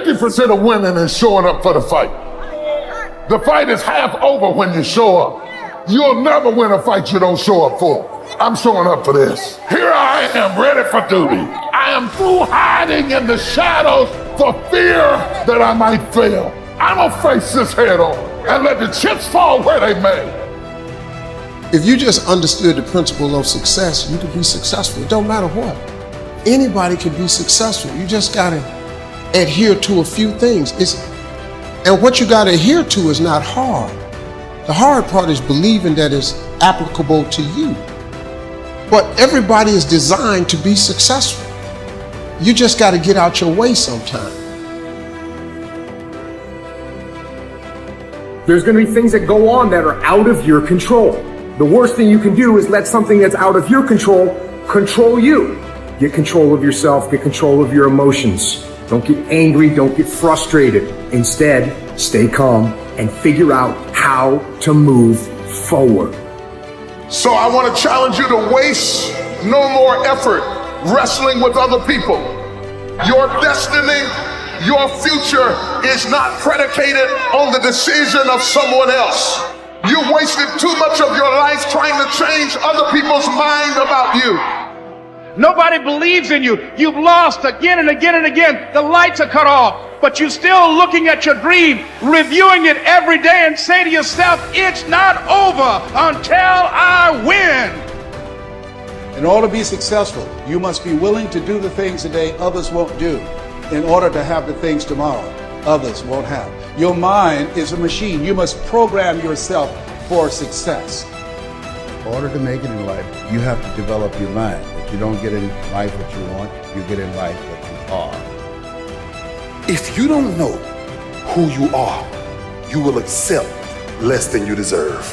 50% of winning is showing up for the fight. The fight is half over when you show up. You'll never win a fight you don't show up for. I'm showing up for this. Here I am, ready for duty. I am through hiding in the shadows for fear that I might fail. I'm gonna face this head on and let the chips fall where they may. If you just understood the principle of success, you could be successful. It don't matter what. Anybody can be successful. You just gotta adhere to a few things. And what you gotta adhere to is not hard. The hard part is believing that it's applicable to you. But everybody is designed to be successful. You just gotta get out your way sometime. There's gonna be things that go on that are out of your control. The worst thing you can do is let something that's out of your control control you. Get control of yourself, get control of your emotions. Don't get angry, don't get frustrated. Instead, stay calm and figure out how to move forward. So I want to challenge you to waste no more effort wrestling with other people. Your destiny, your future is not predicated on the decision of someone else. You wasted too much of your life trying to change other people's mind about you. Nobody believes in you. You've lost again and again and again. The lights are cut off, but you're still looking at your dream, reviewing it every day and say to yourself, it's not over until I win. In order to be successful, you must be willing to do the things today others won't do in order to have the things tomorrow others won't have. Your mind is a machine. You must program yourself for success. In order to make it in life, you have to develop your mind. If you don't get in life what you want, you get in life what you are. If you don't know who you are, you will accept less than you deserve.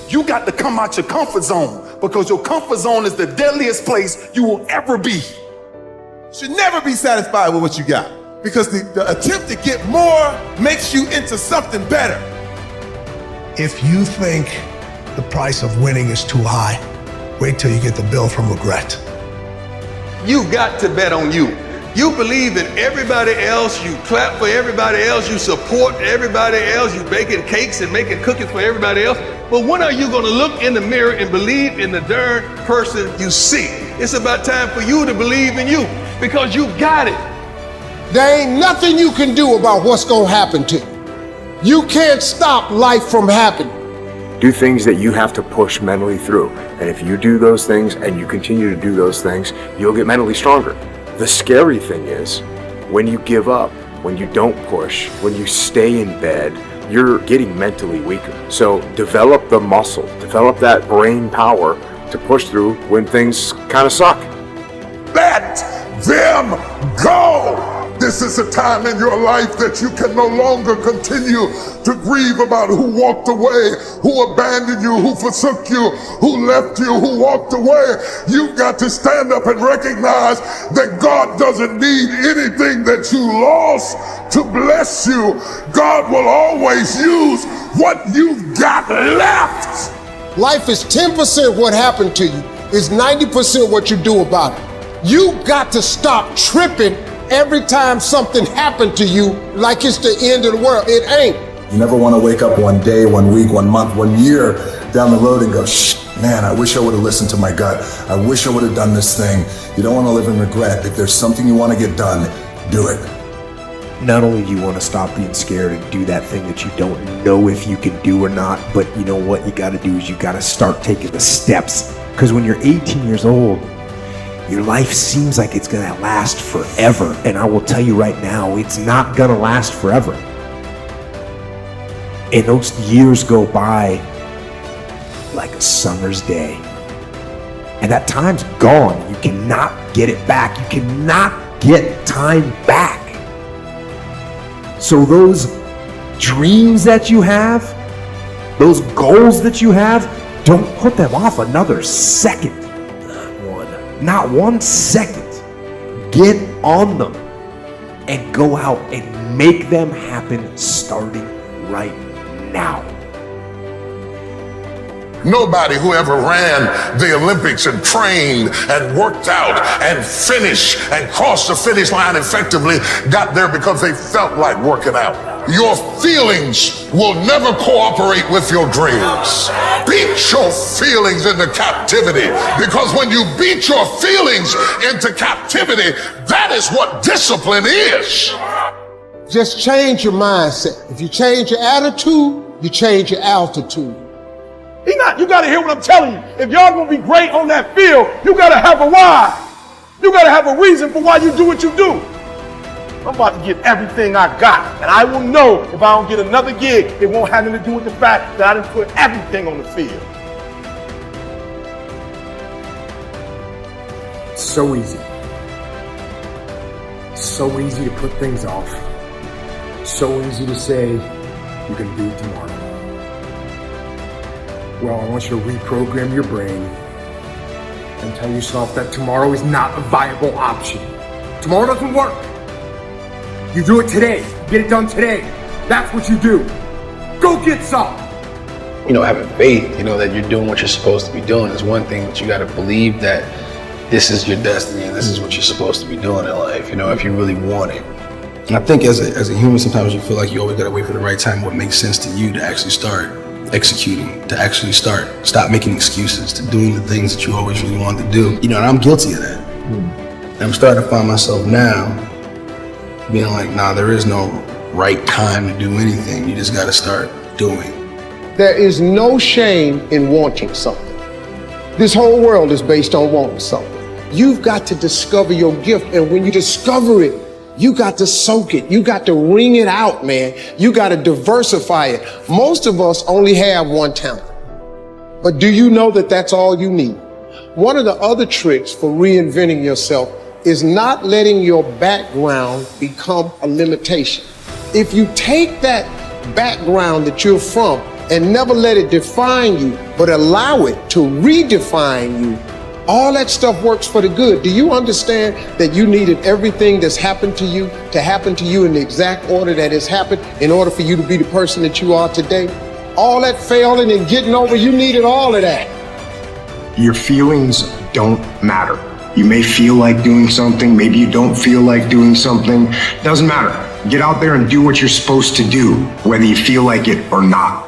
You got to come out your comfort zone, because your comfort zone is the deadliest place you will ever be. You should never be satisfied with what you got, because the attempt to get more makes you into something better. If you think the price of winning is too high, wait till you get the bill from regret. You got to bet on you. You believe in everybody else, you clap for everybody else, you support everybody else, you baking cakes and making cookies for everybody else. But when are you gonna look in the mirror and believe in the darn person you see? It's about time for you to believe in you, because you got it. There ain't nothing you can do about what's gonna happen to you. You can't stop life from happening. Do things that you have to push mentally through. And if you do those things and you continue to do those things, you'll get mentally stronger. The scary thing is, when you give up, when you don't push, when you stay in bed, you're getting mentally weaker. So develop the muscle, develop that brain power to push through when things kind of suck. Let them go. This is a time in your life that you can no longer continue to grieve about who walked away, who abandoned you, who forsook you, who left you, who walked away. You've got to stand up and recognize that God doesn't need anything that you lost to bless you. God will always use what you've got left. Life is 10% what happened to you. It's 90% what you do about it. You got to stop tripping every time something happened to you like it's the end of the world. It ain't. You never want to wake up one day, 1 week, 1 month, 1 year down the road and go, man, I wish I would have listened to my gut. I wish I would have done this thing. You don't want to live in regret. If there's something you want to get done, do it. Not only do you want to stop being scared and do that thing that you don't know if you can do or not, but you know what you got to do is you got to start taking the steps. Because when you're 18 years old, your life seems like it's gonna last forever. And I will tell you right now, it's not gonna last forever. And those years go by like a summer's day. And that time's gone. You cannot get it back. You cannot get time back. So those dreams that you have, those goals that you have, don't put them off another second. Not 1 second. Get on them and go out and make them happen starting right now. Nobody who ever ran the Olympics and trained and worked out and finished and crossed the finish line effectively got there because they felt like working out. Your feelings will never cooperate with your dreams. Beat your feelings into captivity, because when you beat your feelings into captivity, that is what discipline is. Just change your mindset. If you change your attitude, you change your altitude. You gotta hear what I'm telling you. If y'all gonna be great on that field, you gotta have a why. You gotta have a reason for why you do what you do. I'm about to get everything I got, and I will know if I don't get another gig, it won't have anything to do with the fact that I didn't put everything on the field. So easy. So easy to put things off. So easy to say, you're gonna do it tomorrow. Well, I want you to reprogram your brain and tell yourself that tomorrow is not a viable option. Tomorrow doesn't work. You do it today. Get it done today. That's what you do. Go get some. Having faith, that you're doing what you're supposed to be doing is one thing, but you got to believe that this is your destiny and this is what you're supposed to be doing in life, if you really want it. And I think as a human, sometimes you feel like you always got to wait for the right time, what makes sense to you to actually start executing, to actually stop making excuses, to doing the things that you always really wanted to do. And I'm guilty of that. And I'm starting to find myself now being like, nah, there is no right time to do anything. You just got to start doing. There is no shame in wanting something. This whole world is based on wanting something. You've got to discover your gift, and when you discover it, you got to soak it. You got to wring it out, man. You got to diversify it. Most of us only have one talent. But do you know that that's all you need? One of the other tricks for reinventing yourself is not letting your background become a limitation. If you take that background that you're from and never let it define you, but allow it to redefine you, all that stuff works for the good. Do you understand that you needed everything that's happened to you to happen to you in the exact order that it's happened in order for you to be the person that you are today? All that failing and getting over, you needed all of that. Your feelings don't matter. You may feel like doing something, maybe you don't feel like doing something. Doesn't matter. Get out there and do what you're supposed to do, whether you feel like it or not.